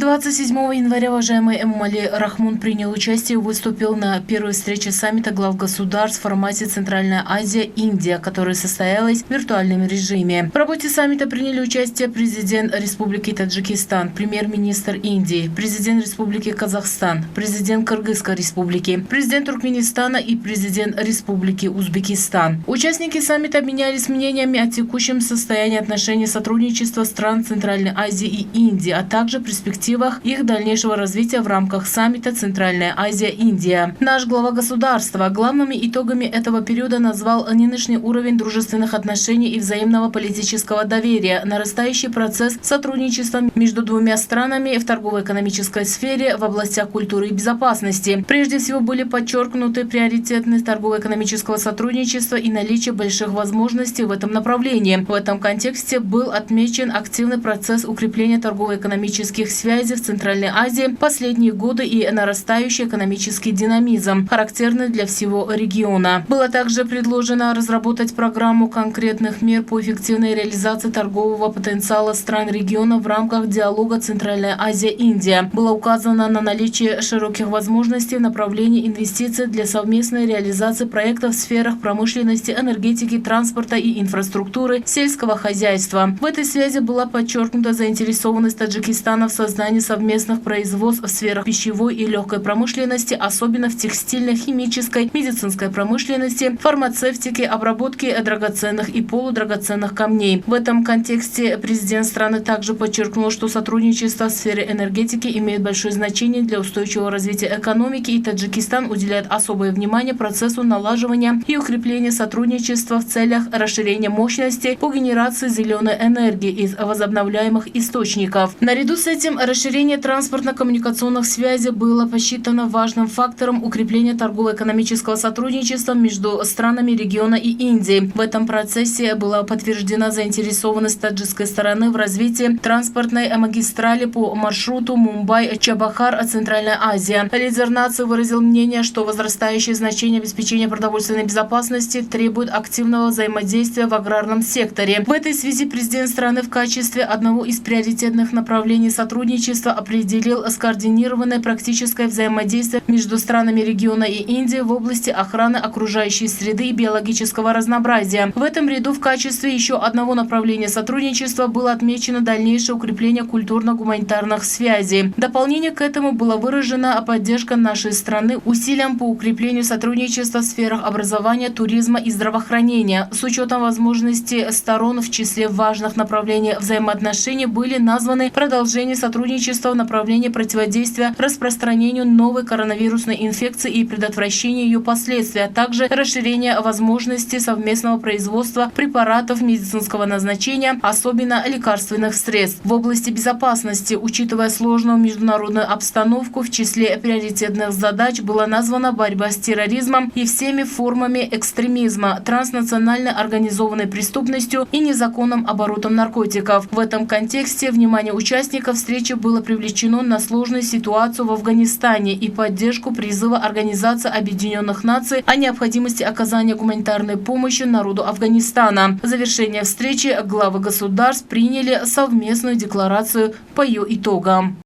27 января уважаемый Эмомали Рахмон принял участие и выступил на первой встрече саммита глав государств в формате Центральная Азия-Индия, которая состоялась в виртуальном режиме. В работе саммита приняли участие президент Республики Таджикистан, премьер-министр Индии, президент Республики Казахстан, президент Кыргызской Республики, президент Туркменистана и президент Республики Узбекистан. Участники саммита обменялись мнениями о текущем состоянии отношений сотрудничества стран Центральной Азии и Индии, а также перспективах их дальнейшего развития в рамках саммита Центральная Азия-Индия. Наш глава государства главными итогами этого периода назвал нынешний уровень дружественных отношений и взаимного политического доверия, нарастающий процесс сотрудничества между двумя странами в торгово-экономической сфере в областях культуры и безопасности. Прежде всего были подчеркнуты приоритетность торгово-экономического сотрудничества и наличие больших возможностей в этом направлении. В этом контексте был отмечен активный процесс укрепления торгово-экономических связей в Центральной Азии последние годы и нарастающий экономический динамизм, характерный для всего региона. Было также предложено разработать программу конкретных мер по эффективной реализации торгового потенциала стран региона в рамках диалога Центральная Азия-Индия. Было указано на наличие широких возможностей в направлении инвестиций для совместной реализации проектов в сферах промышленности, энергетики, транспорта и инфраструктуры, сельского хозяйства. В этой связи была подчеркнута заинтересованность Таджикистана в создании совместных производств в сферах пищевой и легкой промышленности, особенно в текстильной, химической, медицинской промышленности, фармацевтике, обработке драгоценных и полудрагоценных камней. В этом контексте президент страны также подчеркнул, что сотрудничество в сфере энергетики имеет большое значение для устойчивого развития экономики, и Таджикистан уделяет особое внимание процессу налаживания и укрепления сотрудничества в целях расширения мощностей по генерации зеленой энергии из возобновляемых источников. Наряду с этим расширение транспортно-коммуникационных связей было посчитано важным фактором укрепления торгово-экономического сотрудничества между странами региона и Индии. В этом процессе была подтверждена заинтересованность таджикской стороны в развитии транспортной магистрали по маршруту Мумбай-Чабахар, Центральная Азия. Лидер нации выразил мнение, что возрастающее значение обеспечения продовольственной безопасности требует активного взаимодействия в аграрном секторе. В этой связи президент страны в качестве одного из приоритетных направлений сотрудничества определил скоординированное практическое взаимодействие между странами региона и Индии в области охраны окружающей среды и биологического разнообразия. В этом ряду в качестве еще одного направления сотрудничества было отмечено дальнейшее укрепление культурно-гуманитарных связей. В дополнение к этому была выражена поддержка нашей страны усилиям по укреплению сотрудничества в сферах образования, туризма и здравоохранения. С учетом возможностей сторон в числе важных направлений взаимоотношений были названы продолжение сотрудничества в направлении противодействия распространению новой коронавирусной инфекции и предотвращения ее последствий, а также расширение возможностей совместного производства препаратов медицинского назначения, особенно лекарственных средств. В области безопасности, учитывая сложную международную обстановку, в числе приоритетных задач была названа борьба с терроризмом и всеми формами экстремизма, транснациональной организованной преступностью и незаконным оборотом наркотиков. В этом контексте внимание участников встречи было привлечено на сложную ситуацию в Афганистане и поддержку призыва Организации Объединенных Наций о необходимости оказания гуманитарной помощи народу Афганистана. В завершение встречи главы государств приняли совместную декларацию по ее итогам.